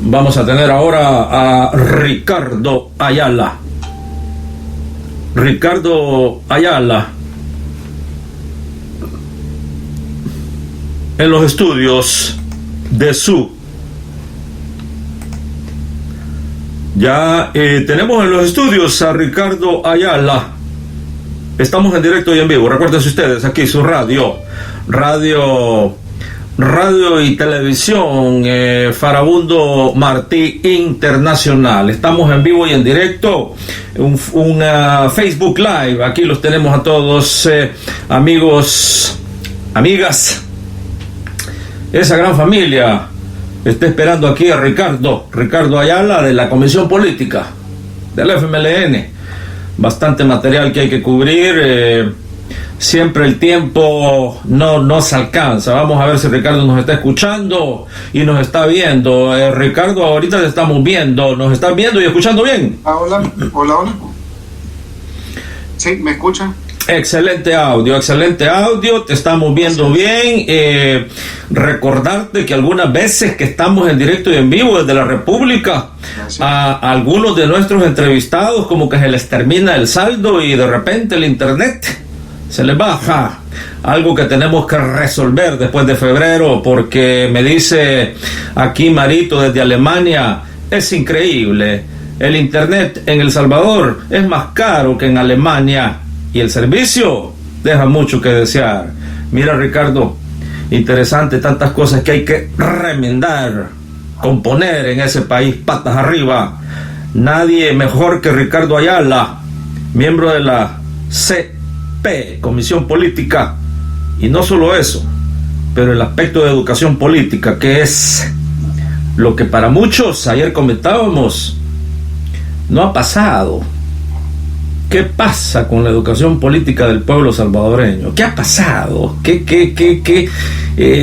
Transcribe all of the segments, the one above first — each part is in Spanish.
Vamos a tener ahora a Ricardo Ayala. Ricardo Ayala, en los estudios de SU. Ya tenemos en los estudios a Ricardo Ayala. Estamos en directo y en vivo. Recuérdense ustedes, aquí su radio y televisión Farabundo Martí Internacional. Estamos en vivo y en directo, un Facebook Live. Aquí los tenemos a todos, amigos, amigas, esa gran familia. Está esperando aquí a Ricardo Ayala, de la Comisión Política del FMLN. Bastante material que hay que cubrir. Siempre el tiempo no nos alcanza. Vamos a ver si Ricardo nos está escuchando y nos está viendo. Ricardo, ahorita te estamos viendo. ¿Nos estás viendo y escuchando bien? Hola. Sí, ¿me escuchan? Excelente audio, te estamos viendo bien. Recordarte que algunas veces que estamos en directo y en vivo desde la República, a algunos de nuestros entrevistados como que se les termina el saldo y de repente el internet se les baja. Algo que tenemos que resolver después de febrero, porque me dice aquí Marito desde Alemania, es increíble, el internet en El Salvador es más caro que en Alemania y el servicio deja mucho que desear. Mira, Ricardo, interesante, tantas cosas que hay que remendar, componer en ese país patas arriba. Nadie mejor que Ricardo Ayala, miembro de la CP, Comisión Política, y no solo eso, pero el aspecto de educación política, que es lo que para muchos, ayer comentábamos, no ha pasado. ¿Qué pasa con la educación política del pueblo salvadoreño? ¿Qué ha pasado? ¿Qué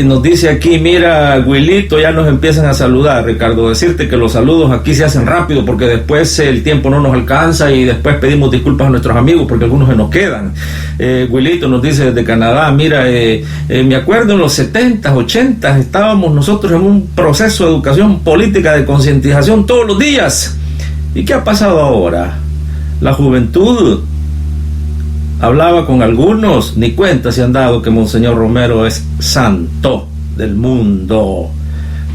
nos dice aquí? Mira, Wilito, ya nos empiezan a saludar, Ricardo. Decirte que los saludos aquí se hacen rápido porque después el tiempo no nos alcanza y después pedimos disculpas a nuestros amigos porque algunos se nos quedan. Wilito nos dice desde Canadá, mira, me acuerdo en los 70s, 80s, estábamos nosotros en un proceso de educación política, de concientización todos los días. ¿Y qué ha pasado ahora? La juventud, hablaba con algunos, ni cuenta se han dado que Monseñor Romero es santo del mundo.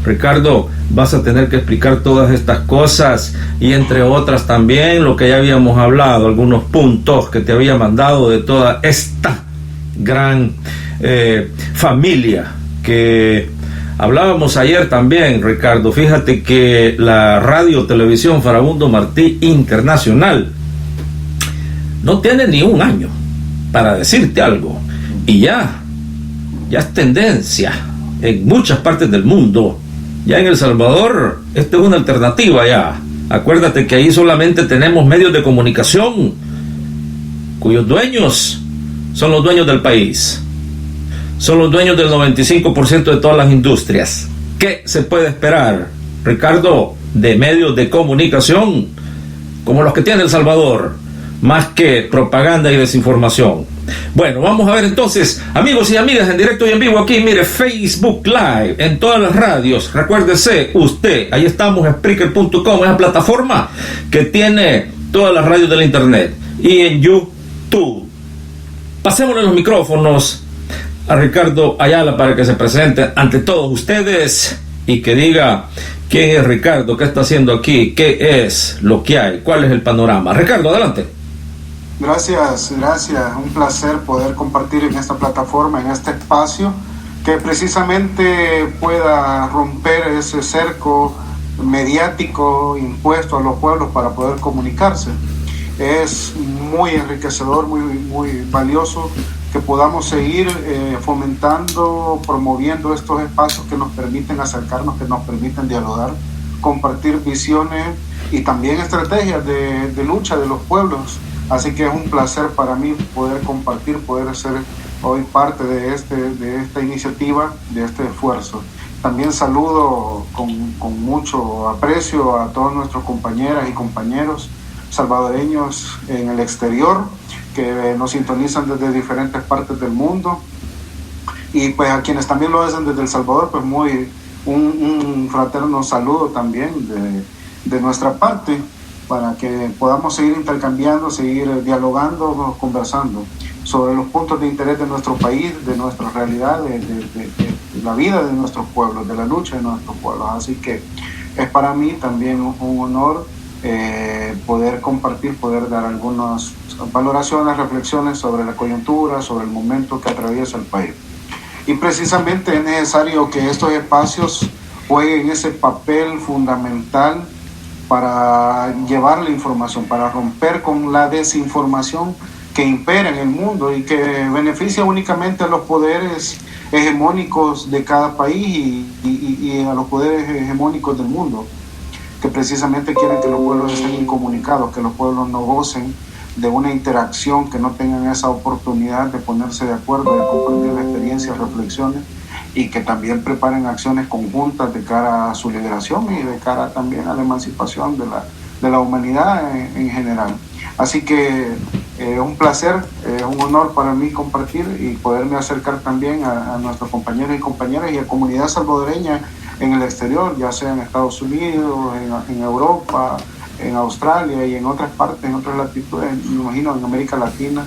Ricardo, vas a tener que explicar todas estas cosas y entre otras también lo que ya habíamos hablado, algunos puntos que te había mandado de toda esta gran familia que hablábamos ayer también, Ricardo. Fíjate que la radio televisión Farabundo Martí Internacional no tiene ni un año, para decirte algo, y ya es tendencia en muchas partes del mundo. Ya en El Salvador, esta es una alternativa ya. Acuérdate que ahí solamente tenemos medios de comunicación cuyos dueños son los dueños del país, son los dueños del 95% de todas las industrias. ¿Qué se puede esperar, Ricardo, de medios de comunicación como los que tiene El Salvador? Más que propaganda y desinformación. Bueno, vamos a ver entonces, amigos y amigas, en directo y en vivo aquí, mire, Facebook Live, en todas las radios. Recuérdese usted, ahí estamos, Spreaker.com, esa plataforma que tiene todas las radios del internet. Y en YouTube. Pasémosle los micrófonos a Ricardo Ayala para que se presente ante todos ustedes y que diga quién es Ricardo, qué está haciendo aquí, qué es lo que hay, cuál es el panorama. Ricardo, adelante. Gracias, un placer poder compartir en esta plataforma, en este espacio, que precisamente pueda romper ese cerco mediático impuesto a los pueblos para poder comunicarse. Es muy enriquecedor, muy valioso que podamos seguir fomentando, promoviendo estos espacios que nos permiten acercarnos, que nos permiten dialogar, compartir visiones y también estrategias de lucha de los pueblos. Así que es un placer para mí poder compartir, poder ser hoy parte de esta iniciativa, de este esfuerzo. También saludo con mucho aprecio a todos nuestros compañeras y compañeros salvadoreños en el exterior que nos sintonizan desde diferentes partes del mundo, y pues a quienes también lo hacen desde El Salvador, pues muy un fraterno saludo también de nuestra parte, para que podamos seguir intercambiando, seguir dialogando, conversando sobre los puntos de interés de nuestro país, de nuestra realidad, de la vida de nuestros pueblos, de la lucha de nuestros pueblos. Así que es para mí también un honor poder compartir, poder dar algunas valoraciones, reflexiones sobre la coyuntura, sobre el momento que atraviesa el país. Y precisamente es necesario que estos espacios jueguen ese papel fundamental para llevar la información, para romper con la desinformación que impera en el mundo y que beneficia únicamente a los poderes hegemónicos de cada país y a los poderes hegemónicos del mundo, que precisamente quieren que los pueblos estén incomunicados, que los pueblos no gocen de una interacción, que no tengan esa oportunidad de ponerse de acuerdo, de compartir experiencias, reflexiones, y que también preparen acciones conjuntas de cara a su liberación y de cara también a la emancipación de la humanidad en general. Así que un placer, un honor para mí compartir y poderme acercar también a nuestros compañeros y compañeras y a comunidad salvadoreña en el exterior, ya sea en Estados Unidos, en Europa, en Australia y en otras partes, en otras latitudes, me imagino en América Latina,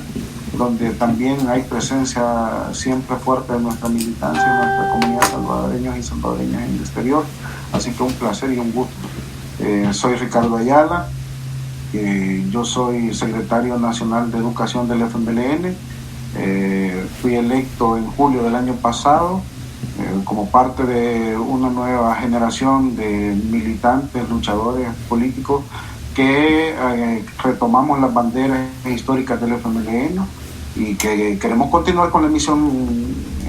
donde también hay presencia siempre fuerte de nuestra militancia, de nuestra comunidad salvadoreños y salvadoreñas en el exterior. Así que un placer y un gusto. Soy Ricardo Ayala, yo soy secretario nacional de educación del FMLN, fui electo en julio del año pasado como parte de una nueva generación de militantes, luchadores políticos que retomamos las banderas históricas del FMLN y que queremos continuar con la misión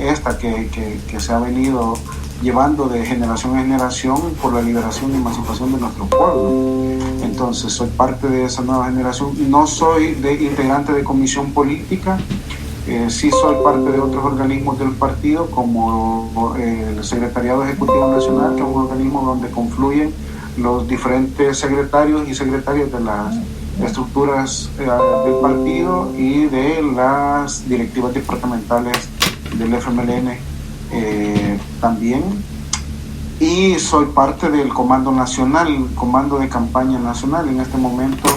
esta que se ha venido llevando de generación en generación por la liberación y emancipación de nuestro pueblo. Entonces soy parte de esa nueva generación. No soy integrante de comisión política, sí soy parte de otros organismos del partido, como el Secretariado Ejecutivo Nacional, que es un organismo donde confluyen los diferentes secretarios y secretarias de las estructuras del partido y de las directivas departamentales del FMLN también. Y soy parte del Comando Nacional, Comando de Campaña Nacional. En este momento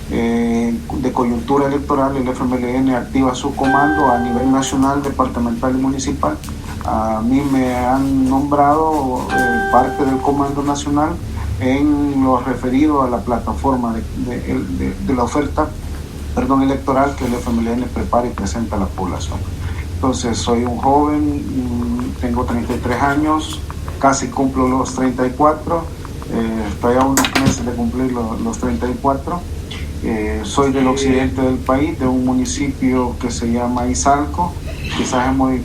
de coyuntura electoral, el FMLN activa su comando a nivel nacional, departamental y municipal. A mí me han nombrado parte del Comando Nacional en lo referido a la plataforma de la oferta electoral que el FMLN prepara y presenta a la población. Entonces soy un joven, tengo 33 años, casi cumplo los 34, estoy a unos meses de cumplir los 34. Soy del occidente del país, de un municipio que se llama Izalco, quizás es muy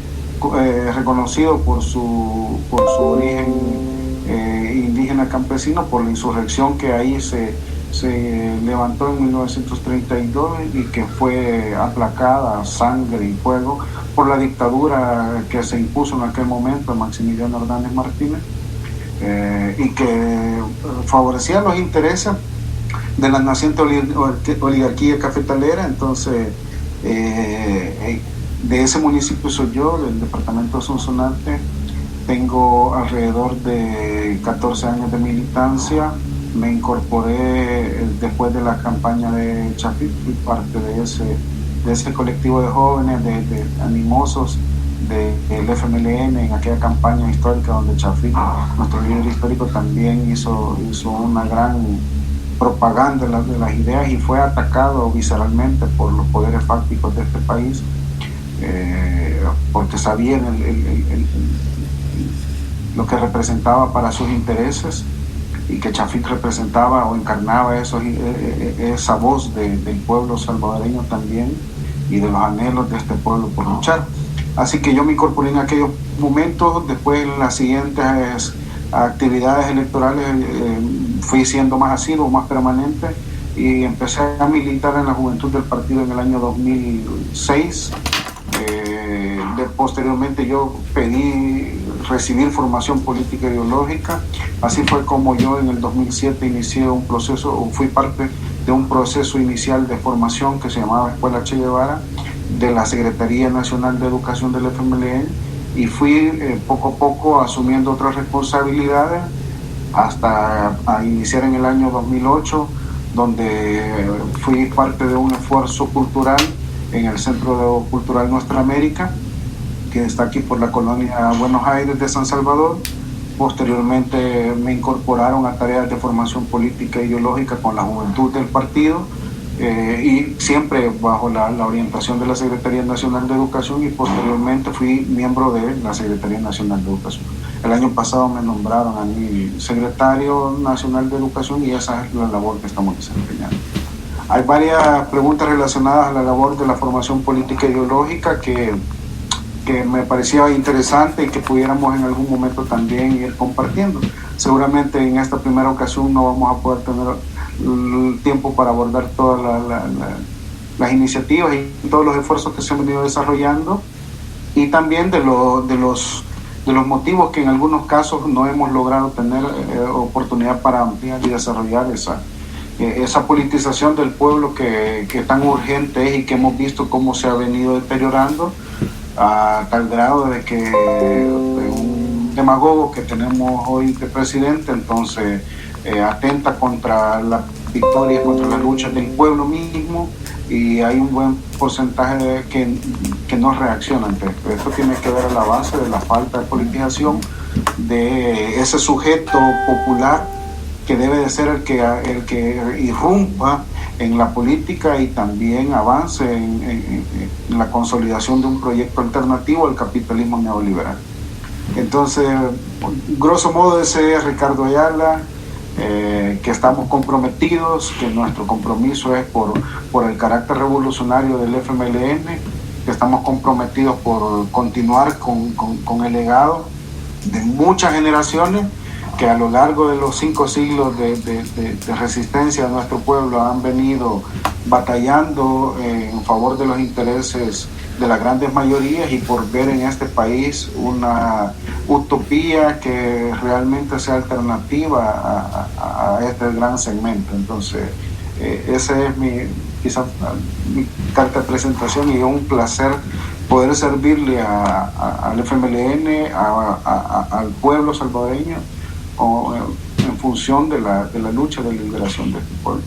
reconocido por su origen indígena campesino, por la insurrección que ahí se levantó en 1932 y que fue aplacada a sangre y fuego por la dictadura que se impuso en aquel momento de Maximiliano Hernández Martínez y que favorecía los intereses de la naciente oligarquía cafetalera. Entonces de ese municipio soy yo, del departamento de Sonsonate. Tengo alrededor de 14 años de militancia. Me incorporé después de la campaña de Chafik, fui parte de ese colectivo de jóvenes, de animosos del FMLN en aquella campaña histórica donde Chafik, nuestro líder histórico, también hizo una gran propaganda de las ideas y fue atacado visceralmente por los poderes fácticos de este país porque sabían lo que representaba para sus intereses y que Chafik representaba o encarnaba esa voz del pueblo salvadoreño también y de los anhelos de este pueblo por luchar. Así que yo me incorporé en aquellos momentos. Después en las siguientes actividades electorales fui siendo más asiduo, más permanente y empecé a militar en la juventud del partido en el año 2006. Posteriormente yo pedí recibir formación política ideológica. Así fue como yo en el 2007 inicié un proceso, o fui parte de un proceso inicial de formación que se llamaba Escuela Che Guevara de la Secretaría Nacional de Educación del FMLN y fui poco a poco asumiendo otras responsabilidades hasta a iniciar en el año 2008, donde fui parte de un esfuerzo cultural en el Centro Cultural Nuestra América, que está aquí por la colonia Buenos Aires de San Salvador. Posteriormente me incorporaron a tareas de formación política e ideológica con la juventud del partido, y siempre bajo la orientación de la Secretaría Nacional de Educación, y posteriormente fui miembro de la Secretaría Nacional de Educación. El año pasado me nombraron a mí secretario nacional de Educación, y esa es la labor que estamos desempeñando. Hay varias preguntas relacionadas a la labor de la formación política e ideológica que me parecía interesante y que pudiéramos en algún momento también ir compartiendo. Seguramente en esta primera ocasión no vamos a poder tener el tiempo para abordar todas las iniciativas y todos los esfuerzos que se han venido desarrollando, y también de los motivos que en algunos casos no hemos logrado tener oportunidad para ampliar y desarrollar esa politización del pueblo que tan urgente es, y que hemos visto cómo se ha venido deteriorando a tal grado de que un demagogo que tenemos hoy de presidente entonces atenta contra la victoria, contra la lucha del pueblo mismo, y hay un buen porcentaje que no reacciona ante esto. Esto tiene que ver a la base de la falta de politización de ese sujeto popular que debe de ser el que irrumpa en la política y también avance en la consolidación de un proyecto alternativo al capitalismo neoliberal. Entonces, grosso modo, ese es Ricardo Ayala, que estamos comprometidos, que nuestro compromiso es por el carácter revolucionario del FMLN, que estamos comprometidos por continuar con el legado de muchas generaciones que a lo largo de los 5 siglos de resistencia de nuestro pueblo han venido batallando en favor de los intereses de las grandes mayorías y por ver en este país una utopía que realmente sea alternativa a este gran segmento. Entonces, ese es mi carta de presentación, y es un placer poder servirle al FMLN, al pueblo salvadoreño, en función de la lucha de liberación de este pueblo.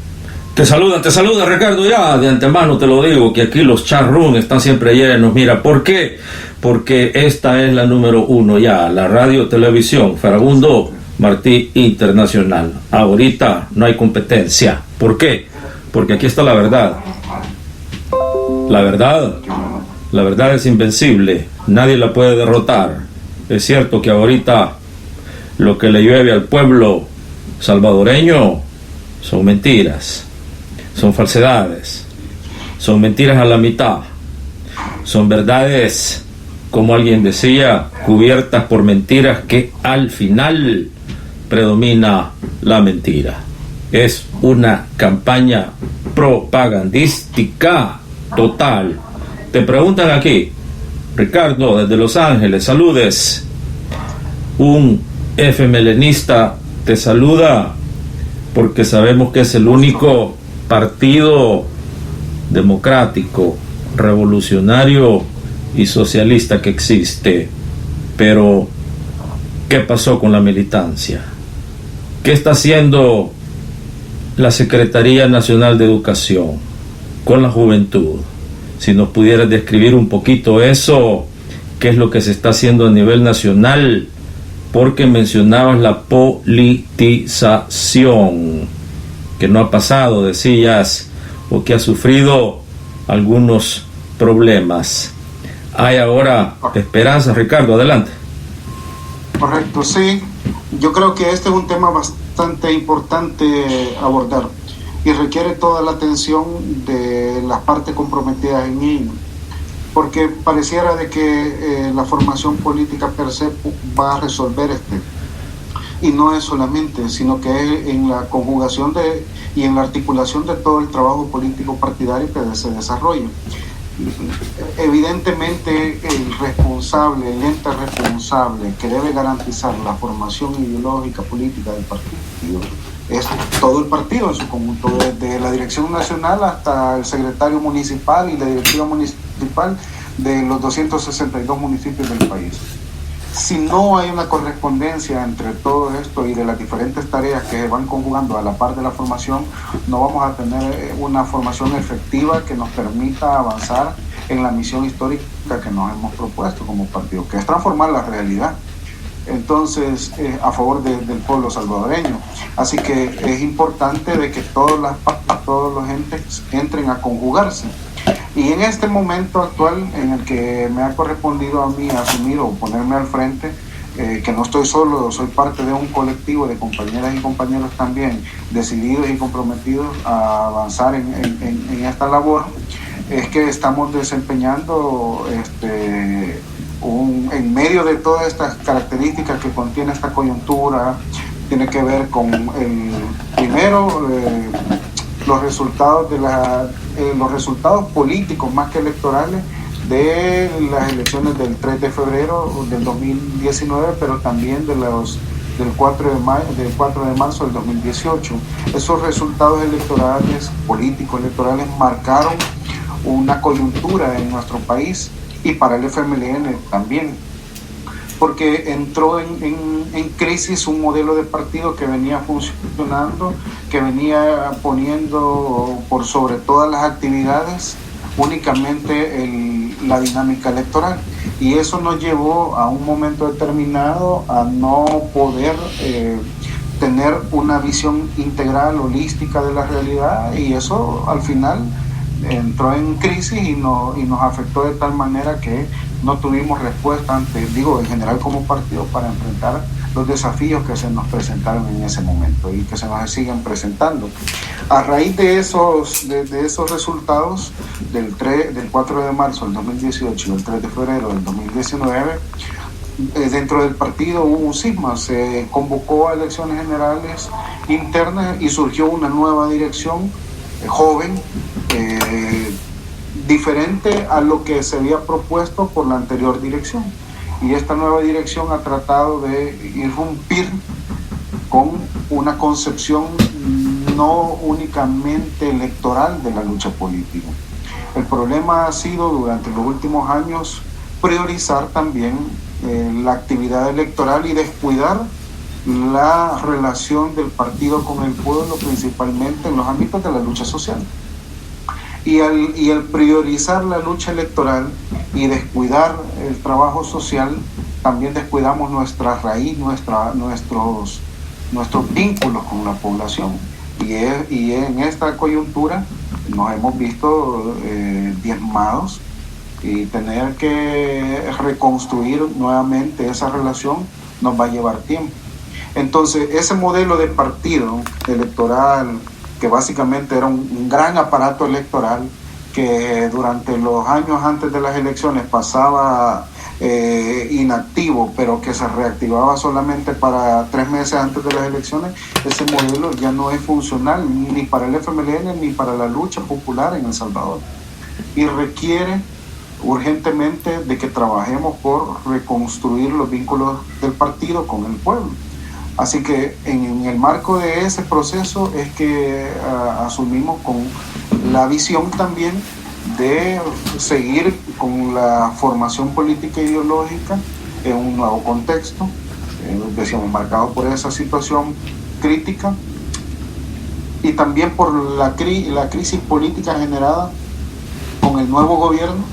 Te saluda Ricardo, ya de antemano te lo digo, que aquí los chat room están siempre llenos. Mira, ¿por qué? Porque esta es la número 1 ya, la radio televisión Farabundo Martí Internacional. Ahorita no hay competencia. ¿Por qué? Porque aquí está la verdad. La verdad es invencible, nadie la puede derrotar. Es cierto que ahorita lo que le llueve al pueblo salvadoreño son mentiras, son falsedades, son mentiras a la mitad, son verdades, como alguien decía, cubiertas por mentiras, que al final predomina la mentira. Es una campaña propagandística total. Te preguntan aquí, Ricardo, desde Los Ángeles, saludes. Un FMLNista te saluda porque sabemos que es el único partido democrático, revolucionario y socialista que existe. Pero, ¿qué pasó con la militancia? ¿Qué está haciendo la Secretaría Nacional de Educación con la juventud? Si nos pudieras describir un poquito eso, ¿qué es lo que se está haciendo a nivel nacional? Porque mencionabas la politización, que no ha pasado, decías, o que ha sufrido algunos problemas. Hay ahora esperanza, Ricardo, adelante. Correcto, sí. Yo creo que este es un tema bastante importante abordar y requiere toda la atención de las partes comprometidas en ello, porque pareciera de que la formación política per se va a resolver y no es solamente, sino que es en la conjugación y en la articulación de todo el trabajo político partidario que se desarrolla. Evidentemente el ente responsable que debe garantizar la formación ideológica política del partido es todo el partido en su conjunto, desde la dirección nacional hasta el secretario municipal y la directiva municipal de los 262 municipios del país. si no hay una correspondencia entre todo esto y de las diferentes tareas que van conjugando a la par de la formación, no vamos a tener una formación efectiva que nos permita avanzar en la misión histórica que nos hemos propuesto como partido, que es transformar la realidad. Entonces, a favor del pueblo salvadoreño. Así que es importante de que todos los entes entren a conjugarse. Y en este momento actual en el que me ha correspondido a mí asumir o ponerme al frente, que no estoy solo, soy parte de un colectivo de compañeras y compañeros también decididos y comprometidos a avanzar en esta labor, es que estamos desempeñando en medio de todas estas características que contiene esta coyuntura. Tiene que ver con los resultados políticos más que electorales de las elecciones del 3 de febrero del 2019, pero también del 4 de marzo del 2018. Esos resultados políticos electorales, marcaron una coyuntura en nuestro país y para el FMLN también, porque entró en crisis un modelo de partido que venía funcionando, que venía poniendo por sobre todas las actividades únicamente la dinámica electoral, y eso nos llevó a un momento determinado a no poder tener una visión integral, holística de la realidad, y eso al final entró en crisis y nos afectó de tal manera que no tuvimos respuesta en general como partido, para enfrentar los desafíos que se nos presentaron en ese momento y que se nos siguen presentando. A raíz de esos resultados del 4 de marzo del 2018 y el 3 de febrero del 2019, dentro del partido hubo un cisma, se convocó a elecciones generales internas y surgió una nueva dirección joven, diferente a lo que se había propuesto por la anterior dirección, y esta nueva dirección ha tratado de irrumpir con una concepción no únicamente electoral de la lucha política. El problema ha sido durante los últimos años priorizar también la actividad electoral y descuidar la relación del partido con el pueblo, principalmente en los ámbitos de la lucha social. Y al priorizar la lucha electoral y descuidar el trabajo social, también descuidamos nuestra raíz, nuestros vínculos con la población. Y en esta coyuntura nos hemos visto diezmados, y tener que reconstruir nuevamente esa relación nos va a llevar tiempo. Entonces, ese modelo de partido electoral, que básicamente era un gran aparato electoral, que durante los años antes de las elecciones pasaba inactivo, pero que se reactivaba solamente para 3 meses antes de las elecciones, ese modelo ya no es funcional ni para el FMLN ni para la lucha popular en El Salvador, y requiere urgentemente de que trabajemos por reconstruir los vínculos del partido con el pueblo. Así que en el marco de ese proceso es que asumimos con la visión también de seguir con la formación política e ideológica en un nuevo contexto, decíamos, marcado por esa situación crítica, y también por la crisis política generada con el nuevo gobierno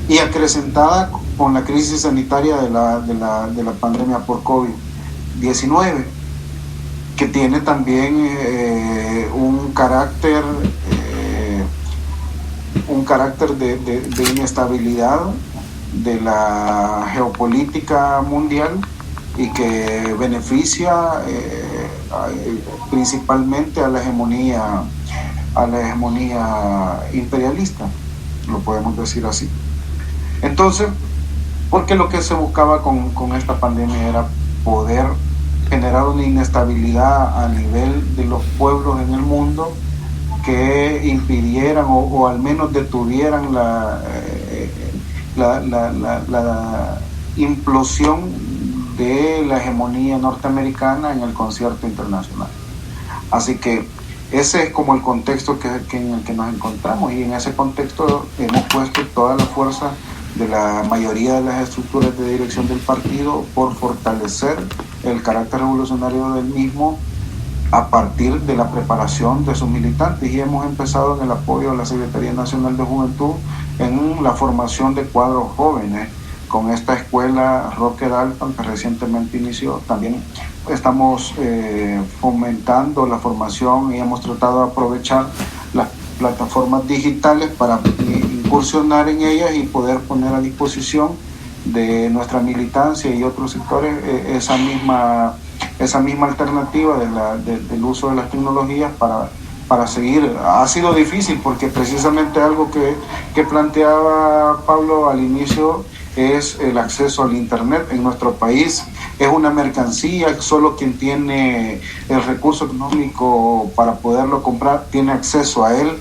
y acrecentada con la crisis sanitaria de la pandemia por COVID-19, que tiene también un carácter de inestabilidad de la geopolítica mundial, y que beneficia principalmente a la hegemonía imperialista, lo podemos decir así. Entonces, porque lo que se buscaba con esta pandemia era poder generar una inestabilidad a nivel de los pueblos en el mundo, que impidieran o al menos detuvieran la implosión de la hegemonía norteamericana en el concierto internacional. Así que ese es como el contexto en el que nos encontramos, y en ese contexto hemos puesto toda la fuerza de la mayoría de las estructuras de dirección del partido por fortalecer el carácter revolucionario del mismo a partir de la preparación de sus militantes, y hemos empezado en el apoyo a la Secretaría Nacional de Juventud en la formación de cuadros jóvenes con esta escuela Roque Dalton que recientemente inició. También estamos fomentando la formación y hemos tratado de aprovechar las plataformas digitales para incursionar en ellas y poder poner a disposición de nuestra militancia y otros sectores esa misma alternativa del uso de las tecnologías para seguir. Ha sido difícil porque precisamente algo que planteaba Pablo al inicio es el acceso al Internet. En nuestro país es una mercancía, solo quien tiene el recurso económico para poderlo comprar tiene acceso a él,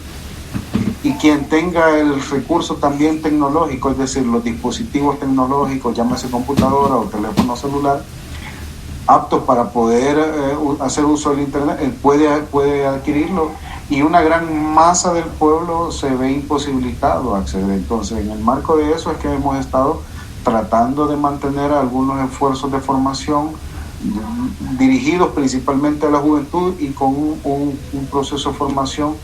y quien tenga el recurso también tecnológico, es decir, los dispositivos tecnológicos, llámese computadora o teléfono celular, aptos para poder hacer uso del Internet, puede adquirirlo, y una gran masa del pueblo se ve imposibilitado a acceder. Entonces, en el marco de eso es que hemos estado tratando de mantener algunos esfuerzos de formación dirigidos principalmente a la juventud y con un proceso de formación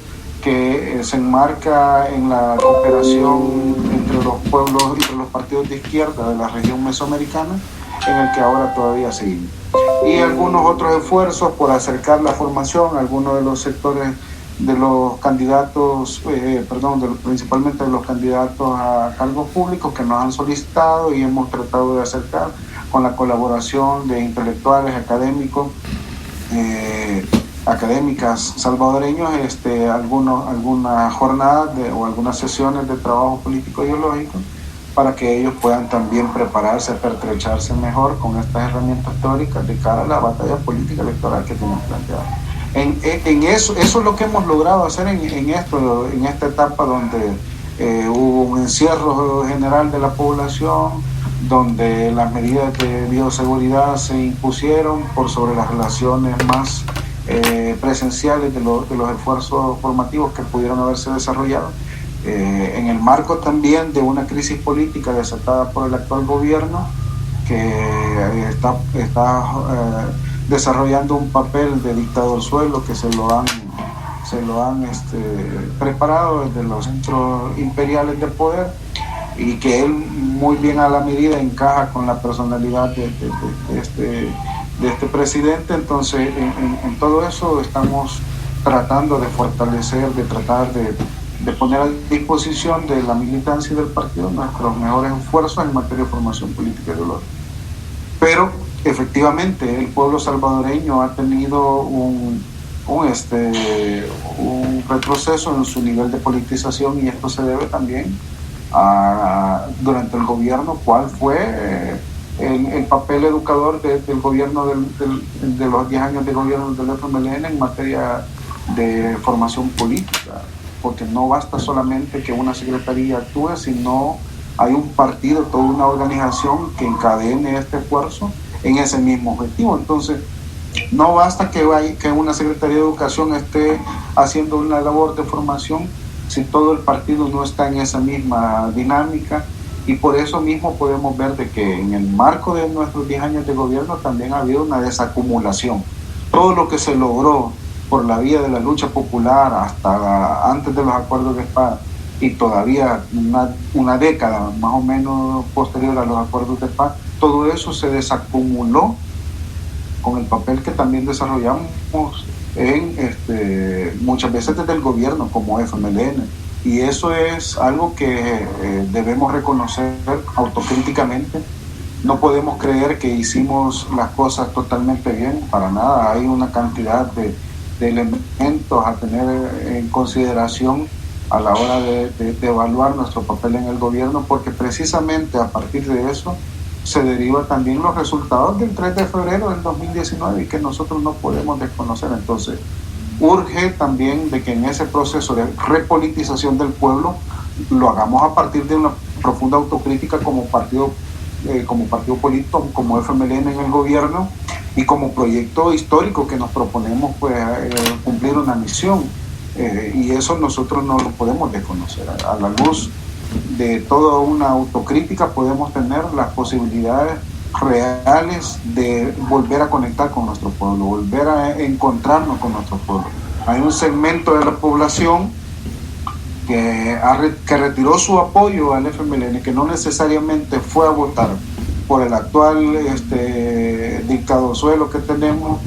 que se enmarca en la cooperación entre los pueblos y entre los partidos de izquierda de la región mesoamericana, en el que ahora todavía seguimos. Y algunos otros esfuerzos por acercar la formación a algunos de los sectores de los candidatos, principalmente de los candidatos a cargos públicos que nos han solicitado, y hemos tratado de acercar con la colaboración de intelectuales, académicas salvadoreños, algunas jornadas o algunas sesiones de trabajo político ideológico para que ellos puedan también prepararse, pertrecharse mejor con estas herramientas teóricas de cara a la batalla política electoral que tenemos planteada. En eso es lo que hemos logrado hacer en esta etapa donde hubo un encierro general de la población, donde las medidas de bioseguridad se impusieron por sobre las relaciones más presenciales de los esfuerzos formativos que pudieron haberse desarrollado, en el marco también de una crisis política desatada por el actual gobierno, que está desarrollando un papel de dictadorzuelo que se lo han preparado desde los centros imperiales de poder, y que él muy bien a la medida encaja con la personalidad de este presidente. Entonces en todo eso estamos tratando de fortalecer, de tratar de poner a disposición de la militancia y del partido nuestros mejores esfuerzos en materia de formación política ideológica. Pero efectivamente el pueblo salvadoreño ha tenido un retroceso en su nivel de politización, y esto se debe también durante el gobierno, cuál fue el papel educador del gobierno de los 10 años de gobierno del FMLN en materia de formación política, porque no basta solamente que una secretaría actúe, sino hay un partido, toda una organización que encadene este esfuerzo en ese mismo objetivo. Entonces, no basta que una Secretaría de Educación esté haciendo una labor de formación si todo el partido no está en esa misma dinámica, y por eso mismo podemos ver de que en el marco de nuestros 10 años de gobierno también ha habido una desacumulación. Todo lo que se logró por la vía de la lucha popular hasta antes de los acuerdos de paz, y todavía una década más o menos posterior a los acuerdos de paz, todo eso se desacumuló con el papel que también desarrollamos muchas veces desde el gobierno como FMLN, y eso es algo que debemos reconocer autocríticamente. No podemos creer que hicimos las cosas totalmente bien, para nada. Hay una cantidad de elementos a tener en consideración a la hora de evaluar nuestro papel en el gobierno, porque precisamente a partir de eso se derivan también los resultados del 3 de febrero del 2019 y que nosotros no podemos desconocer. Entonces, urge también de que en ese proceso de repolitización del pueblo lo hagamos a partir de una profunda autocrítica como partido político, como FMLN en el gobierno, y como proyecto histórico que nos proponemos cumplir una misión, y eso nosotros no lo podemos desconocer a la luz de toda una autocrítica, podemos tener las posibilidades reales de volver a conectar con nuestro pueblo, volver a encontrarnos con nuestro pueblo. Hay un segmento de la población que retiró su apoyo al FMLN, que no necesariamente fue a votar por el actual dictadosuelo que tenemos,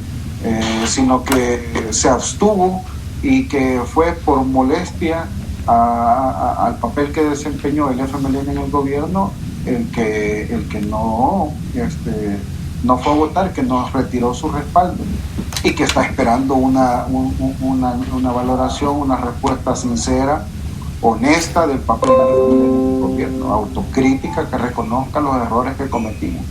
sino que se abstuvo y que fue por molestia al papel que desempeñó el FMLN en el gobierno, el que no fue a votar, que nos retiró su respaldo y que está esperando una valoración, una respuesta sincera, honesta del papel del gobierno, autocrítica, que reconozca los errores que cometimos.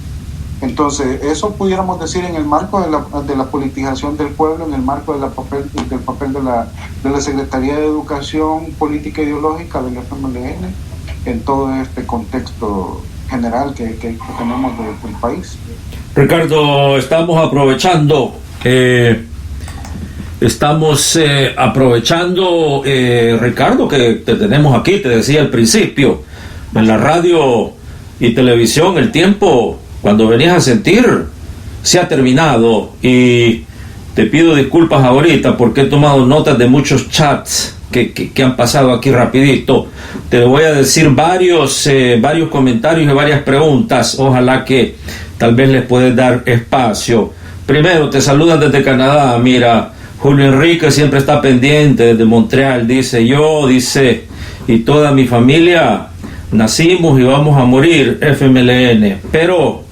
Entonces, eso pudiéramos decir en el marco de la politización del pueblo, en el marco del papel de la Secretaría de Educación Política e Ideológica del FMLN, en todo este contexto general que tenemos del país. Ricardo, estamos aprovechando, Ricardo, que te tenemos aquí. Te decía al principio, en la radio y televisión, el tiempo, cuando venías a sentir, se ha terminado, y te pido disculpas ahorita porque he tomado notas de muchos chats que han pasado aquí rapidito. Te voy a decir varios comentarios y varias preguntas. Ojalá que tal vez les puedes dar espacio. Primero, te saludan desde Canadá. Mira, Julio Enrique siempre está pendiente desde Montreal. Dice, y toda mi familia nacimos y vamos a morir FMLN. Pero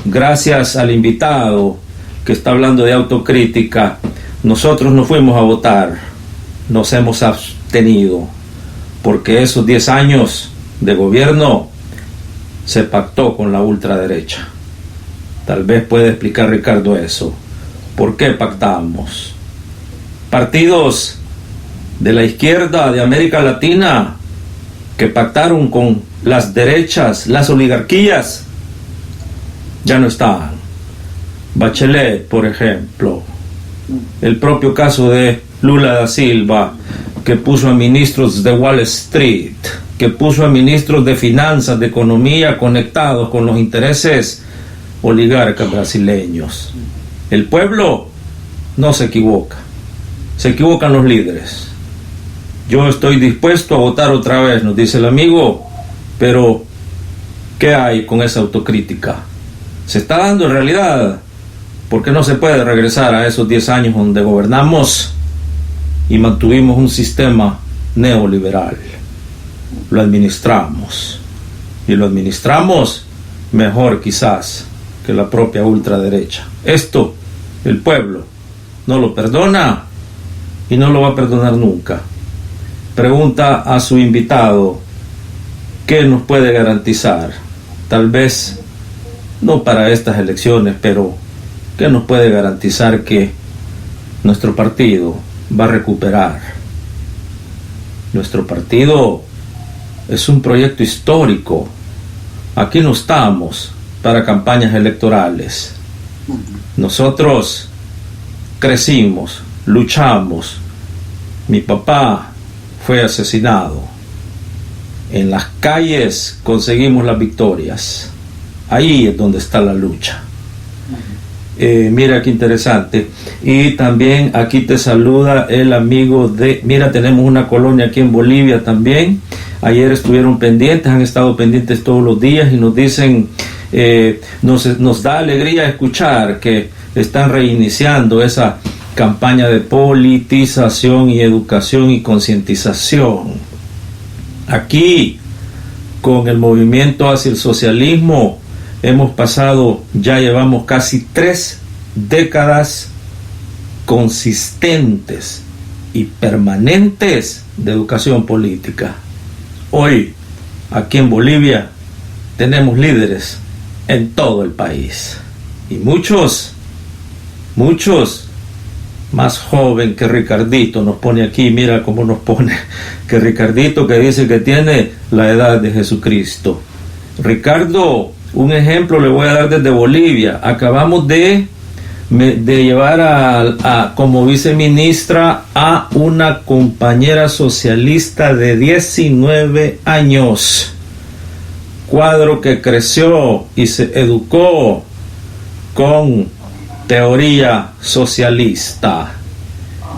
gracias al invitado que está hablando de autocrítica, nosotros no fuimos a votar, nos hemos abstenido, porque esos 10 años de gobierno se pactó con la ultraderecha. Tal vez puede explicar Ricardo eso. ¿Por qué pactamos? Partidos de la izquierda de América Latina que pactaron con las derechas, las oligarquías, ya no están. Bachelet, por ejemplo, el propio caso de Lula da Silva, que puso a ministros de Wall Street, que puso a ministros de finanzas, de economía, conectados con los intereses oligarcas brasileños. El pueblo no se equivoca, se equivocan los líderes. Yo estoy dispuesto a votar otra vez, nos dice el amigo, pero ¿qué hay con esa autocrítica? ¿Se está dando en realidad? Porque no se puede regresar a esos 10 años donde gobernamos y mantuvimos un sistema neoliberal. Lo administramos, y lo administramos mejor quizás que la propia ultraderecha. Esto el pueblo no lo perdona y no lo va a perdonar nunca. Pregunta a su invitado, ¿qué nos puede garantizar? Tal vez no para estas elecciones, pero ¿qué nos puede garantizar que nuestro partido va a recuperar? Nuestro partido es un proyecto histórico. Aquí no estamos para campañas electorales. Nosotros crecimos, luchamos. Mi papá fue asesinado. En las calles conseguimos las victorias. Ahí es donde está la lucha. Mira qué interesante. Y también aquí te saluda el amigo de... Mira, tenemos una colonia aquí en Bolivia también. Ayer estuvieron pendientes, han estado pendientes todos los días y nos dicen... nos da alegría escuchar que están reiniciando esa campaña de politización y educación y concientización. Aquí, con el movimiento hacia el socialismo, hemos pasado, ya llevamos casi 3 décadas consistentes y permanentes de educación política. Hoy, aquí en Bolivia, tenemos líderes en todo el país. Y muchos más joven que Ricardito nos pone aquí, mira cómo nos pone, que Ricardito, que dice que tiene la edad de Jesucristo. Ricardo, un ejemplo le voy a dar desde Bolivia. Acabamos de de llevar como viceministra a una compañera socialista de 19 años, cuadro que creció y se educó con teoría socialista.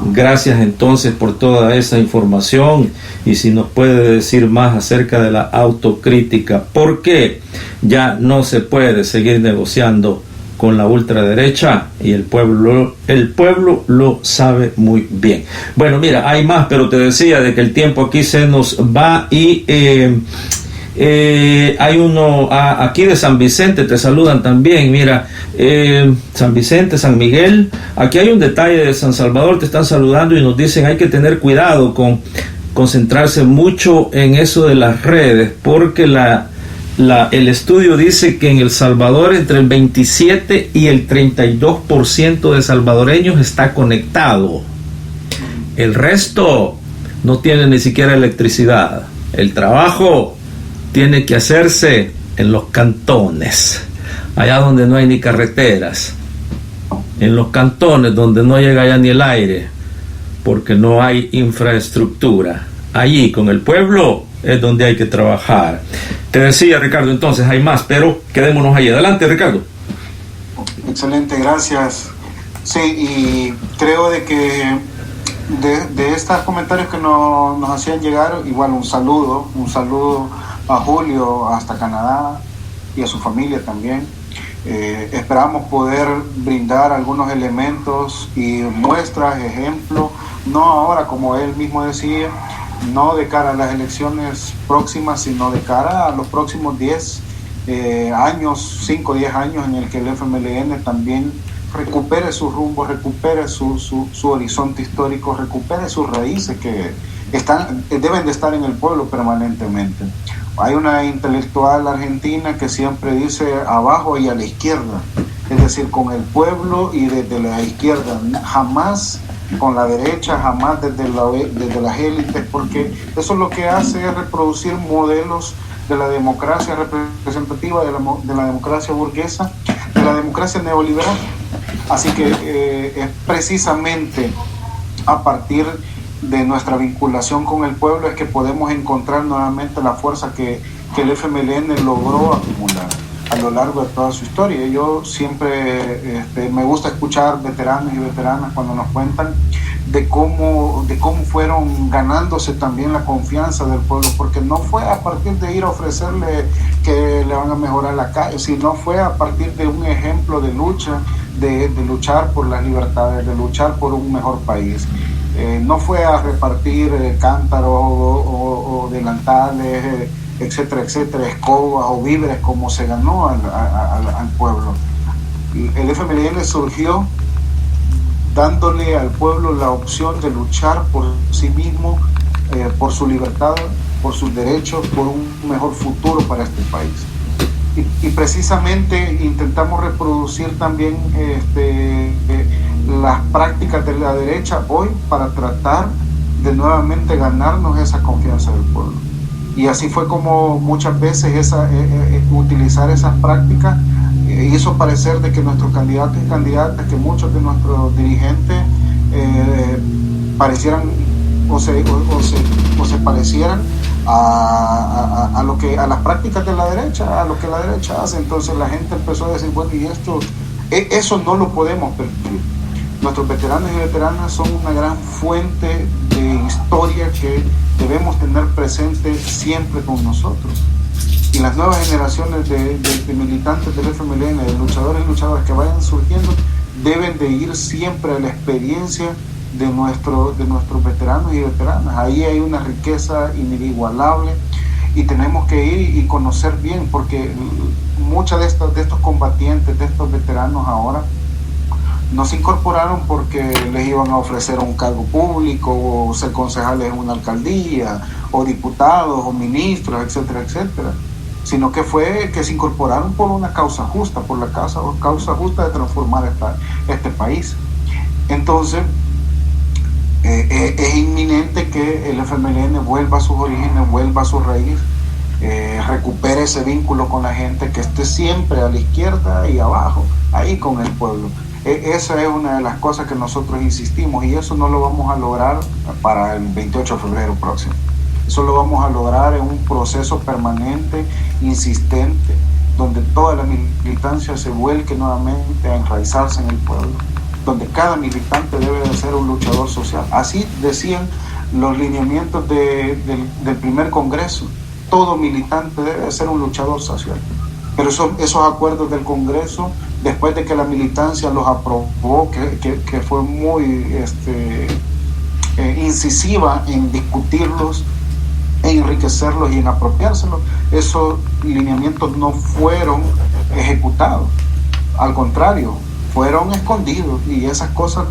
Gracias entonces por toda esa información, y si nos puede decir más acerca de la autocrítica, porque ya no se puede seguir negociando con la ultraderecha, y el pueblo lo sabe muy bien. Bueno, mira, hay más, pero te decía de que el tiempo aquí se nos va, y hay uno aquí de San Vicente, te saludan también. Mira, San Vicente, San Miguel, aquí hay un detalle de San Salvador, te están saludando y nos dicen hay que tener cuidado con concentrarse mucho en eso de las redes, porque el estudio dice que en El Salvador entre el 27 y el 32% de salvadoreños está conectado. El resto no tiene ni siquiera electricidad. El trabajo tiene que hacerse en los cantones, allá donde no hay ni carreteras, en los cantones donde no llega ya ni el aire, porque no hay infraestructura. Allí con el pueblo es donde hay que trabajar. Te decía, Ricardo, entonces hay más, pero quedémonos ahí. Adelante, Ricardo. Excelente, gracias. Sí, y creo de que de estos comentarios que nos hacían llegar, igual un saludo a Julio hasta Canadá y a su familia también. Esperamos poder brindar algunos elementos y muestras, ejemplos, no ahora como él mismo decía, no de cara a las elecciones próximas, sino de cara a los próximos 10 años, 5 o 10 años, en el que el FMLN también recupere su rumbo, recupere su horizonte histórico, recupere sus raíces que deben de estar en el pueblo permanentemente. Hay una intelectual argentina que siempre dice abajo y a la izquierda, es decir, con el pueblo y desde la izquierda, jamás con la derecha, jamás desde las élites, porque eso lo que hace es reproducir modelos de la democracia representativa, de la democracia burguesa, de la democracia neoliberal. Así que es precisamente a partir de nuestra vinculación con el pueblo es que podemos encontrar nuevamente la fuerza que el FMLN logró acumular a lo largo de toda su historia. Yo siempre me gusta escuchar veteranos y veteranas cuando nos cuentan de cómo fueron ganándose también la confianza del pueblo, porque no fue a partir de ir a ofrecerle que le van a mejorar la calle, sino fue a partir de un ejemplo de lucha, de luchar por las libertades, de luchar por un mejor país. No fue a repartir cántaros o delantales, etcétera, etcétera, escobas o víveres como se ganó al pueblo. El FMLN surgió dándole al pueblo la opción de luchar por sí mismo, por su libertad, por sus derechos, por un mejor futuro para este país. Y precisamente intentamos reproducir también las prácticas de la derecha hoy para tratar de nuevamente ganarnos esa confianza del pueblo. Y así fue como muchas veces utilizar esas prácticas hizo parecer de que nuestros candidatos y candidatas, que muchos de nuestros dirigentes parecieran o se parecieran a las prácticas de la derecha, a lo que la derecha hace. Entonces la gente empezó a decir, bueno, y eso no lo podemos permitir. Nuestros veteranos y veteranas son una gran fuente de historia que debemos tener presente siempre con nosotros. Y las nuevas generaciones de militantes del FMLN, de luchadores y luchadoras que vayan surgiendo, deben de ir siempre a la experiencia de nuestros veteranos y veteranas. Ahí hay una riqueza inigualable y tenemos que ir y conocer bien, porque muchos de estos combatientes, de estos veteranos ahora, no se incorporaron porque les iban a ofrecer un cargo público o ser concejales en una alcaldía o diputados o ministros, etcétera, etcétera, sino que se incorporaron por una causa justa, por la causa justa de transformar este país. Entonces es inminente que el FMLN vuelva a sus orígenes, vuelva a su raíz, recupere ese vínculo con la gente, que esté siempre a la izquierda y abajo, ahí con el pueblo. Esa es una de las cosas que nosotros insistimos, y eso no lo vamos a lograr para el 28 de febrero próximo. Eso lo vamos a lograr en un proceso permanente, insistente, donde toda la militancia se vuelque nuevamente a enraizarse en el pueblo, donde cada militante debe de ser un luchador social. Así decían los lineamientos del primer Congreso. Todo militante debe de ser un luchador social. Pero esos acuerdos del Congreso, después de que la militancia los aprobó, que fue muy incisiva en discutirlos, en enriquecerlos y en apropiárselos, esos lineamientos no fueron ejecutados. Al contrario, fueron escondidos, y esas cosas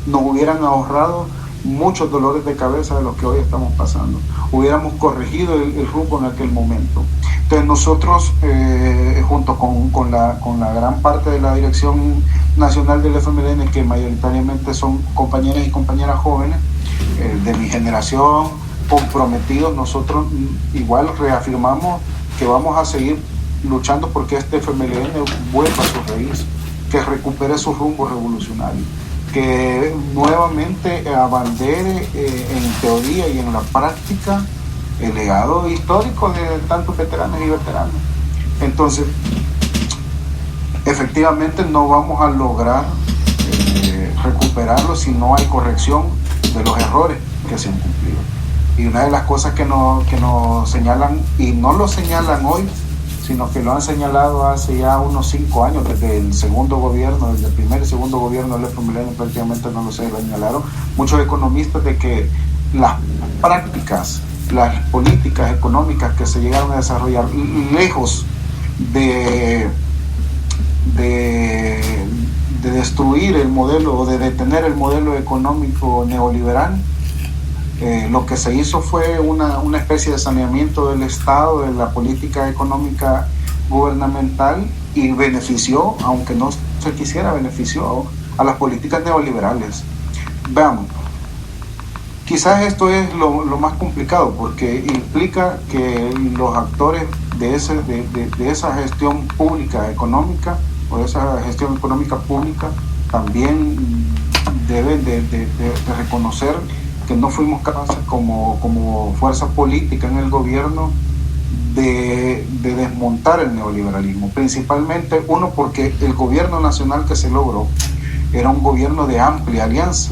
nos hubieran ahorrado muchos dolores de cabeza de los que hoy estamos pasando. Hubiéramos corregido el rumbo en aquel momento. Entonces nosotros, junto con la gran parte de la dirección nacional del FMLN, que mayoritariamente son compañeras y compañeras jóvenes de mi generación, comprometidos, nosotros igual reafirmamos que vamos a seguir luchando porque este FMLN vuelva a sus raíces, que recupere su rumbo revolucionario, que nuevamente abandere en teoría y en la práctica el legado histórico de tantos veteranos y veteranas. Entonces, efectivamente no vamos a lograr recuperarlo si no hay corrección de los errores que se han cumplido. Y una de las cosas que nos señalan, y no lo señalan hoy, sino que lo han señalado hace ya unos 5 años, desde el segundo gobierno, desde el primer y segundo gobierno del FMLN, prácticamente no lo sé, lo señalaron muchos economistas, de que las prácticas, las políticas económicas que se llegaron a desarrollar, lejos de destruir el modelo o de detener el modelo económico neoliberal, lo que se hizo fue una especie de saneamiento del Estado, de la política económica gubernamental, y benefició, aunque no se quisiera, benefició a las políticas neoliberales. Veamos, quizás esto es lo más complicado, porque implica que los actores de esa gestión pública económica, o de esa gestión económica pública, también deben de reconocer que no fuimos capaces como fuerza política en el gobierno de desmontar el neoliberalismo. Principalmente, uno, porque el gobierno nacional que se logró era un gobierno de amplia alianza,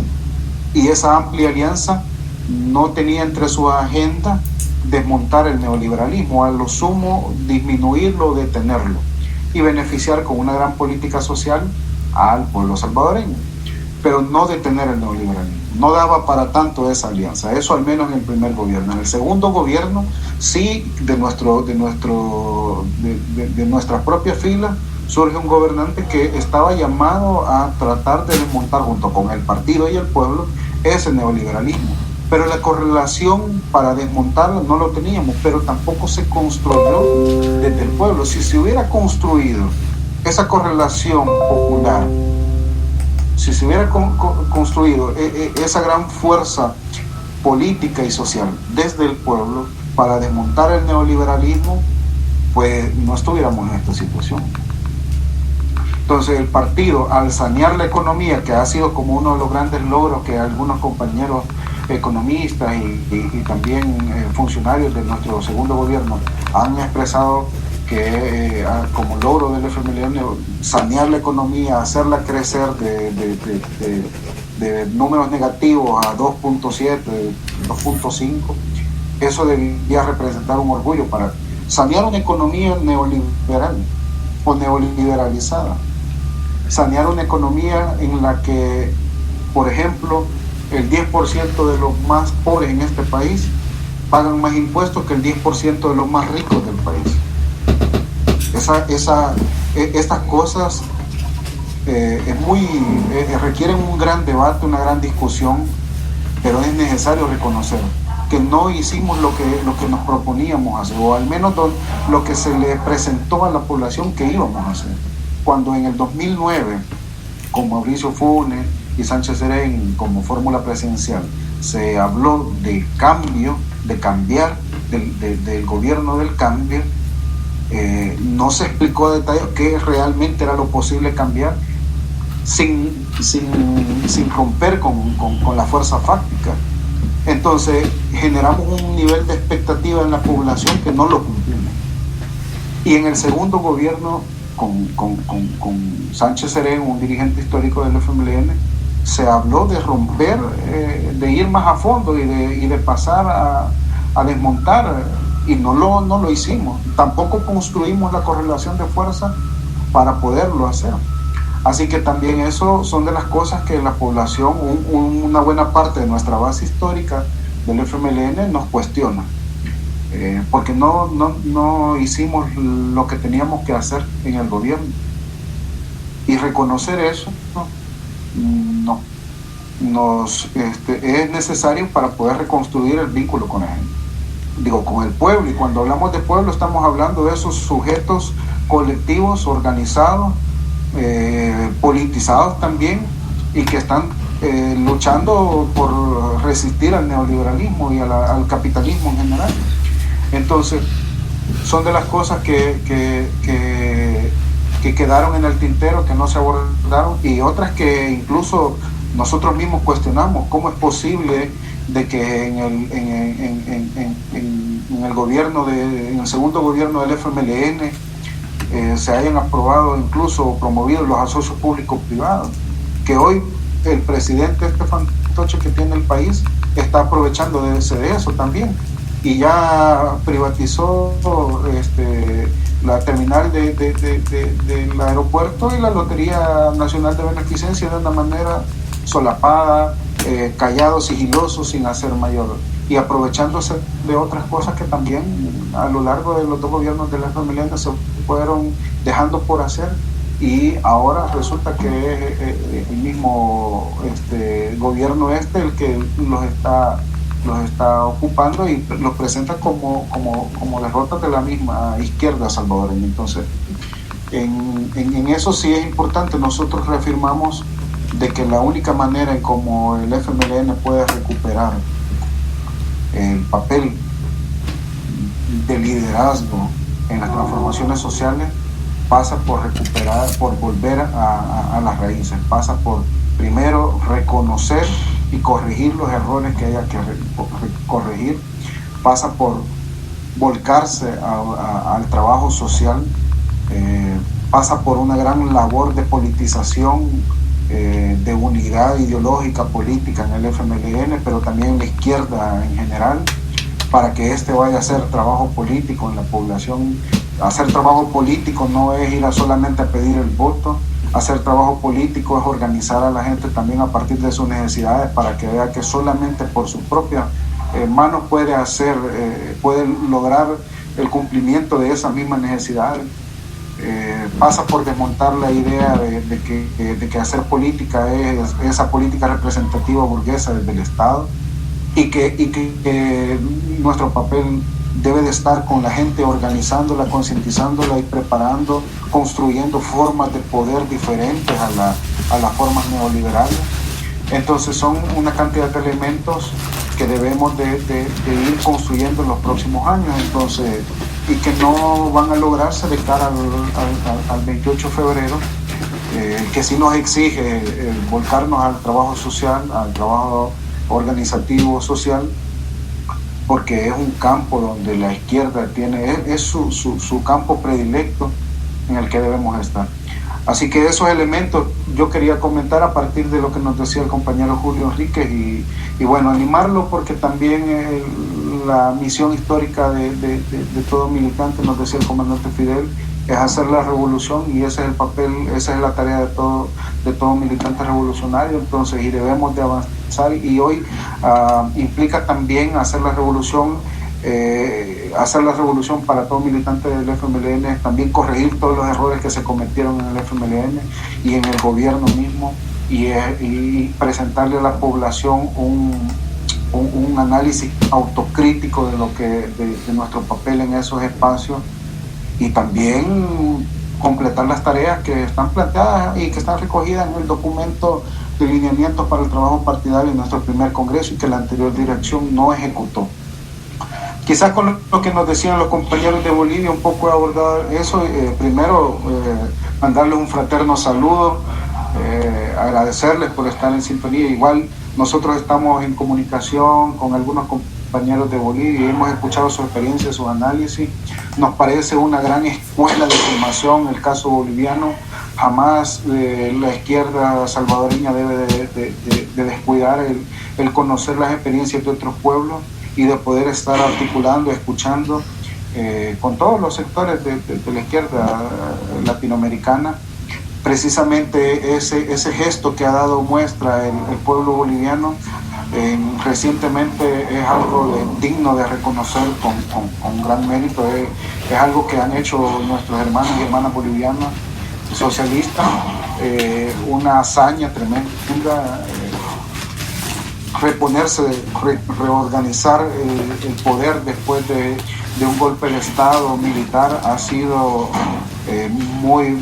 y esa amplia alianza no tenía entre su agenda desmontar el neoliberalismo, a lo sumo disminuirlo o detenerlo, y beneficiar con una gran política social al pueblo salvadoreño, pero no detener el neoliberalismo. No daba para tanto esa alianza, eso al menos en el primer gobierno. En el segundo gobierno, sí, de nuestras propias filas, surge un gobernante que estaba llamado a tratar de desmontar, junto con el partido y el pueblo, ese neoliberalismo. Pero la correlación para desmontarlo no lo teníamos, pero tampoco se construyó desde el pueblo. Si se hubiera construido esa correlación popular, si se hubiera construido esa gran fuerza política y social desde el pueblo para desmontar el neoliberalismo, pues no estuviéramos en esta situación. Entonces el partido, al sanear la economía, que ha sido como uno de los grandes logros que algunos compañeros economistas y también funcionarios de nuestro segundo gobierno han expresado, que como logro del FMLN, sanear la economía, hacerla crecer de números negativos a 2.7, 2.5, eso debía representar un orgullo para sanear una economía neoliberal o neoliberalizada, sanear una economía en la que, por ejemplo, el 10% de los más pobres en este país pagan más impuestos que el 10% de los más ricos del país. Estas cosas requieren un gran debate, una gran discusión, pero es necesario reconocer que no hicimos lo que nos proponíamos hacer, o al menos lo que se le presentó a la población que íbamos a hacer. Cuando en el 2009, con Mauricio Funes y Sánchez Serén como fórmula presidencial, se habló de cambio, de cambiar, del gobierno del cambio, no se explicó a detalle qué realmente era lo posible cambiar, sin romper con la fuerza fáctica. Entonces generamos un nivel de expectativa en la población que no lo cumplimos. Y en el segundo gobierno, con Sánchez Serén, un dirigente histórico del FMLN, se habló de romper, de ir más a fondo y de pasar a desmontar, y no lo hicimos. Tampoco construimos la correlación de fuerza para poderlo hacer. Así que también eso son de las cosas que la población, una buena parte de nuestra base histórica del FMLN nos cuestiona, porque no hicimos lo que teníamos que hacer en el gobierno. Y reconocer eso es necesario para poder reconstruir el vínculo con la gente, con el pueblo. Y cuando hablamos de pueblo estamos hablando de esos sujetos colectivos, organizados, politizados también, y que están luchando por resistir al neoliberalismo y al capitalismo en general. Entonces son de las cosas que quedaron en el tintero, que no se abordaron, y otras que incluso nosotros mismos cuestionamos. ¿Cómo es posible de que en el segundo gobierno del FMLN se hayan aprobado, incluso promovido, los asocios públicos privados? Que hoy el presidente este fantoche que tiene el país está aprovechando de eso también, y ya privatizó la terminal del aeropuerto y la Lotería Nacional de Beneficencia de una manera solapada, callado, sigiloso, sin hacer mayor, y aprovechándose de otras cosas que también a lo largo de los dos gobiernos de la FMLN se fueron dejando por hacer, y ahora resulta que es el mismo gobierno el que los está ocupando, y los presenta como derrotas de la misma izquierda salvadoreña. Entonces, en eso sí es importante. Nosotros reafirmamos de que la única manera en como el FMLN puede recuperar el papel de liderazgo en las transformaciones sociales pasa por volver a las raíces, pasa por primero reconocer y corregir los errores que haya que corregir, pasa por volcarse al trabajo social, pasa por una gran labor de politización, de unidad ideológica, política en el FMLN, pero también en la izquierda en general, para que vaya a hacer trabajo político en la población. Hacer trabajo político no es ir solamente a pedir el voto. Hacer trabajo político es organizar a la gente también a partir de sus necesidades, para que vea que solamente por sus propias manos puede lograr el cumplimiento de esas mismas necesidades. Pasa por desmontar la idea de que hacer política es esa política representativa burguesa desde el Estado, y que nuestro papel debe de estar con la gente, organizándola, concientizándola y preparando, construyendo formas de poder diferentes a las formas neoliberales. Entonces son una cantidad de elementos que debemos de ir construyendo en los próximos años, entonces, y que no van a lograrse de cara al 28 de febrero, que sí nos exige volcarnos al trabajo social, al trabajo organizativo social, porque es un campo donde la izquierda es su campo predilecto en el que debemos estar. Así que esos elementos yo quería comentar a partir de lo que nos decía el compañero Julio Enríquez, y bueno, animarlo, porque también la misión histórica de todo militante, nos decía el comandante Fidel, es hacer la revolución, y ese es el papel, esa es la tarea de todo militante revolucionario. Entonces, y debemos de avanzar, y hoy implica también hacer la revolución para todo militante del FMLN, también corregir todos los errores que se cometieron en el FMLN y en el gobierno mismo, y presentarle a la población un análisis autocrítico de nuestro papel en esos espacios, y también completar las tareas que están planteadas y que están recogidas en el documento de lineamientos para el trabajo partidario en nuestro primer congreso, y que la anterior dirección no ejecutó. Quizás con lo que nos decían los compañeros de Bolivia, un poco he abordado eso. Primero, mandarles un fraterno saludo, agradecerles por estar en sintonía. Igual nosotros estamos en comunicación con algunos compañeros de Bolivia y hemos escuchado su experiencia, sus análisis. Nos parece una gran escuela de formación el caso boliviano. Jamás la izquierda salvadoreña debe de descuidar el conocer las experiencias de otros pueblos y de poder estar articulando, escuchando con todos los sectores de la izquierda latinoamericana. Precisamente ese gesto que ha dado muestra el pueblo boliviano recientemente es algo digno de reconocer con gran mérito. Es algo que han hecho nuestros hermanos y hermanas bolivianas socialistas, una hazaña tremenda, reponerse, reorganizar el poder después de un golpe de Estado militar ha sido muy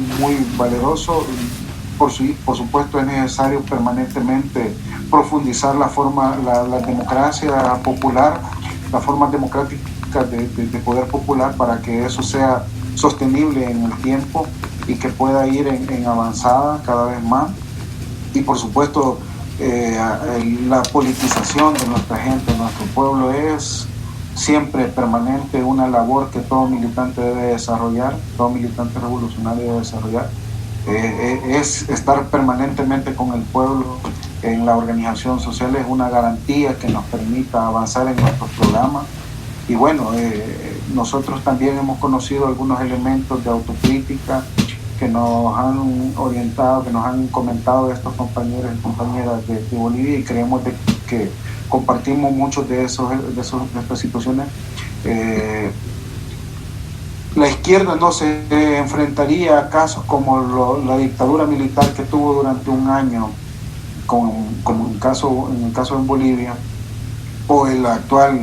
valeroso. Por supuesto es necesario permanentemente profundizar la democracia popular, la forma democrática de poder popular, para que eso sea sostenible en el tiempo y que pueda ir en avanzada cada vez más. Y por supuesto la politización de nuestra gente, de nuestro pueblo, es siempre permanente, una labor que todo militante debe desarrollar, todo militante revolucionario debe desarrollar. Es estar permanentemente con el pueblo en la organización social, es una garantía que nos permita avanzar en nuestros programas. Y bueno, nosotros también hemos conocido algunos elementos de autocrítica que nos han orientado, que nos han comentado estos compañeros y compañeras de Bolivia, y creemos que compartimos muchos de estas situaciones. La izquierda no se enfrentaría a casos como la dictadura militar que tuvo durante un año, como en el caso en Bolivia, o el actual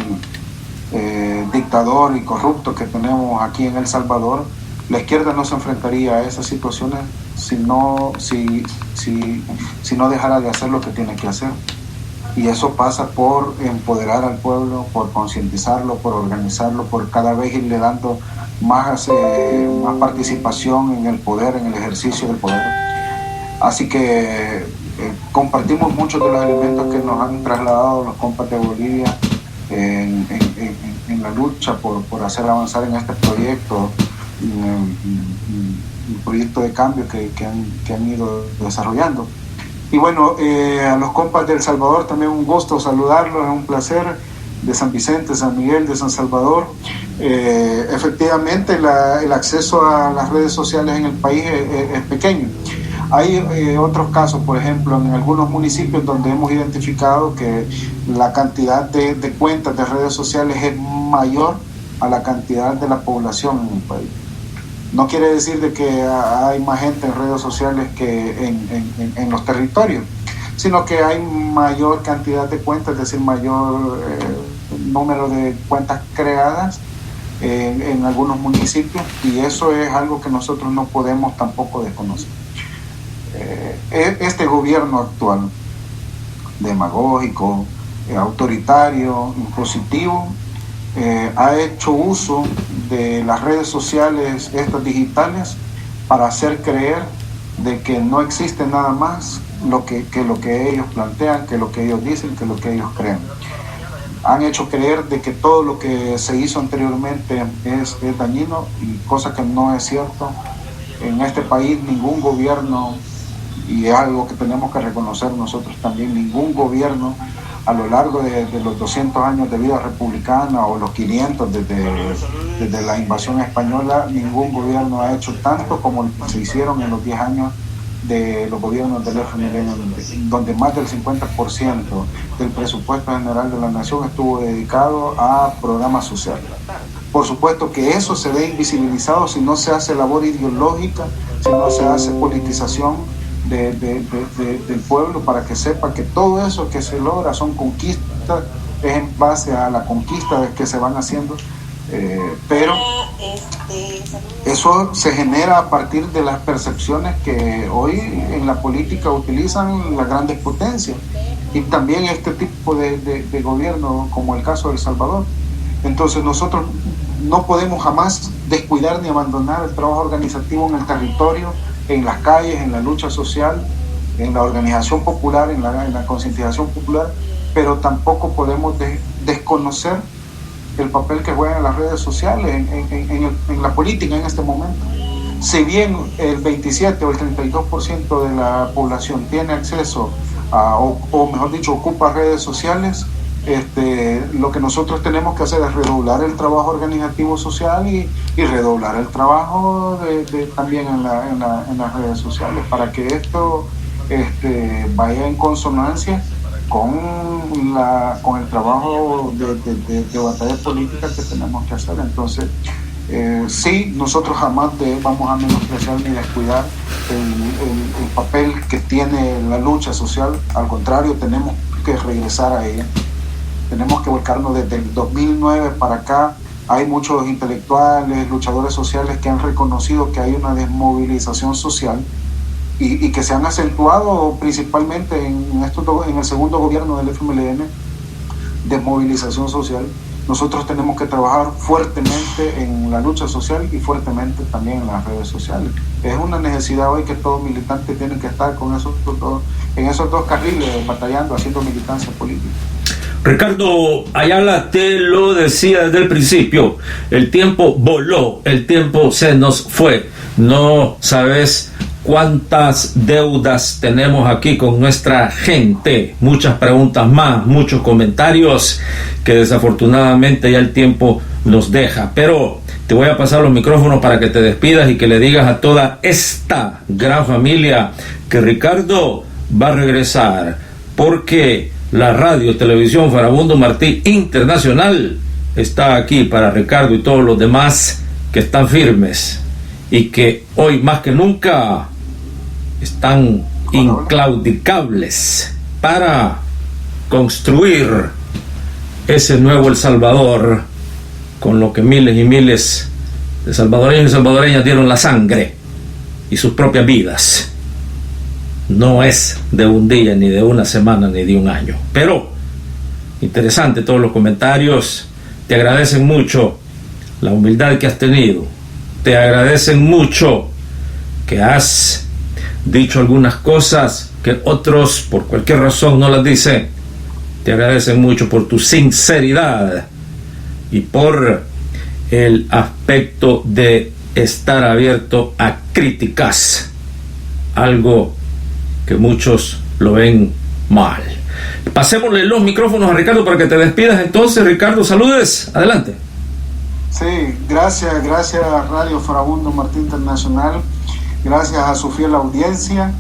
dictador y corrupto que tenemos aquí en El Salvador. La izquierda no se enfrentaría a esas situaciones si no dejara de hacer lo que tiene que hacer. Y eso pasa por empoderar al pueblo, por concientizarlo, por organizarlo, por cada vez irle dando más participación en el poder, en el ejercicio del poder. Así que compartimos muchos de los elementos que nos han trasladado los compas de Bolivia en la lucha por hacer avanzar en este proyecto, un proyecto de cambio que han ido desarrollando. Y bueno, a los compas de El Salvador también un gusto saludarlos, es un placer, de San Vicente, San Miguel, de San Salvador. Efectivamente el acceso a las redes sociales en el país es pequeño. Hay otros casos, por ejemplo, en algunos municipios donde hemos identificado que la cantidad de cuentas de redes sociales es mayor a la cantidad de la población en el país. No quiere decir de que hay más gente en redes sociales que en los territorios, sino que hay mayor cantidad de cuentas, es decir, mayor número de cuentas creadas en algunos municipios, y eso es algo que nosotros no podemos tampoco desconocer. Este gobierno actual, demagógico, autoritario, impositivo, ha hecho uso de las redes sociales, estas digitales, para hacer creer de que no existe nada más que lo que ellos plantean, que lo que ellos dicen, que lo que ellos creen. Han hecho creer de que todo lo que se hizo anteriormente es dañino, y cosa que no es cierto. En este país ningún gobierno, y es algo que tenemos que reconocer nosotros también, ningún gobierno a lo largo de los 200 años de vida republicana, o los 500 desde la invasión española, ningún gobierno ha hecho tanto como se hicieron en los 10 años de los gobiernos del FMLN, donde más del 50% del presupuesto general de la nación estuvo dedicado a programas sociales. Por supuesto que eso se ve invisibilizado si no se hace labor ideológica, si no se hace politización del pueblo, para que sepa que todo eso que se logra son conquistas, es en base a la conquista que se van haciendo, pero eso se genera a partir de las percepciones que hoy en la política utilizan las grandes potencias, y también este tipo de gobierno, como el caso de El Salvador. Entonces nosotros no podemos jamás descuidar ni abandonar el trabajo organizativo en el territorio, en las calles, en la lucha social, en la organización popular, en la concientización popular, pero tampoco podemos desconocer el papel que juegan las redes sociales en la política en este momento. Si bien el 27 o el 32% de la población tiene acceso o mejor dicho, ocupa redes sociales, lo que nosotros tenemos que hacer es redoblar el trabajo organizativo social y redoblar el trabajo también en las redes sociales para que esto vaya en consonancia con el trabajo de batalla política que tenemos que hacer. Entonces, sí, nosotros jamás vamos a menospreciar ni descuidar el papel que tiene la lucha social. Al contrario, tenemos que regresar a ella. Tenemos que volcarnos desde el 2009 para acá. Hay muchos intelectuales, luchadores sociales que han reconocido que hay una desmovilización social y que se han acentuado principalmente en el segundo gobierno del FMLN, desmovilización social. Nosotros tenemos que trabajar fuertemente en la lucha social y fuertemente también en las redes sociales. Es una necesidad hoy que todo militante tiene que estar en esos dos carriles, batallando, haciendo militancia política. Ricardo Ayala, te lo decía desde el principio, el tiempo voló, el tiempo se nos fue. No sabes cuántas deudas tenemos aquí con nuestra gente, muchas preguntas más, muchos comentarios que desafortunadamente ya el tiempo nos deja, pero te voy a pasar los micrófonos para que te despidas y que le digas a toda esta gran familia que Ricardo va a regresar, porque la radio televisión Farabundo Martí Internacional está aquí para Ricardo y todos los demás que están firmes y que hoy más que nunca están inclaudicables para construir ese nuevo El Salvador, con lo que miles y miles de salvadoreños y salvadoreñas dieron la sangre y sus propias vidas. No es de un día, ni de una semana, ni de un año. Pero interesante todos los comentarios. Te agradecen mucho la humildad que has tenido. Te agradecen mucho que has dicho algunas cosas que otros por cualquier razón no las dicen. Te agradecen mucho por tu sinceridad y por el aspecto de estar abierto a críticas, algo que muchos lo ven mal. Pasémosle los micrófonos a Ricardo para que te despidas. Entonces, Ricardo, saludes, adelante. Sí, gracias a Radio Farabundo Martí Internacional, gracias a su fiel audiencia,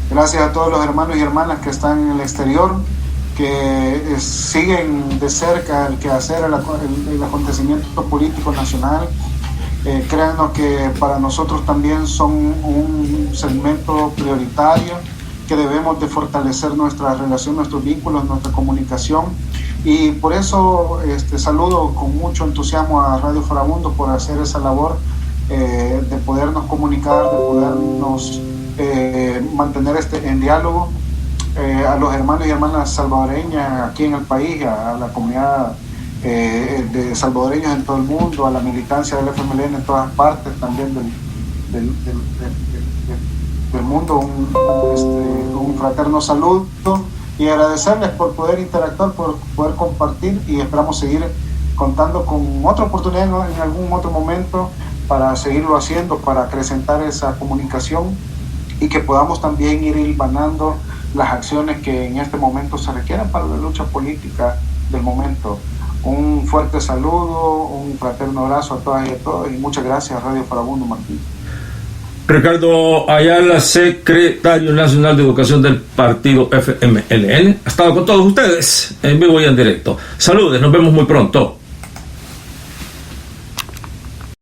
gracias a todos los hermanos y hermanas que están en el exterior, que siguen de cerca el quehacer, el acontecimiento político nacional. Créanos que para nosotros también son un segmento prioritario, que debemos de fortalecer nuestra relación, nuestros vínculos, nuestra comunicación, y por eso saludo con mucho entusiasmo a Radio Farabundo por hacer esa labor de podernos comunicar, de podernos mantener en diálogo a los hermanos y hermanas salvadoreñas aquí en el país, a la comunidad de salvadoreños en todo el mundo, a la militancia del FMLN en todas partes también del mundo, un fraterno saludo y agradecerles por poder interactuar, por poder compartir, y esperamos seguir contando con otra oportunidad en algún otro momento para seguirlo haciendo, para acrecentar esa comunicación y que podamos también ir hilvanando las acciones que en este momento se requieren para la lucha política del momento. Un fuerte saludo, un fraterno abrazo a todas y a todos, y muchas gracias Radio Farabundo Martí. Ricardo Ayala, secretario nacional de Educación del partido FMLN, ha estado con todos ustedes en vivo y en directo. Saludes, nos vemos muy pronto.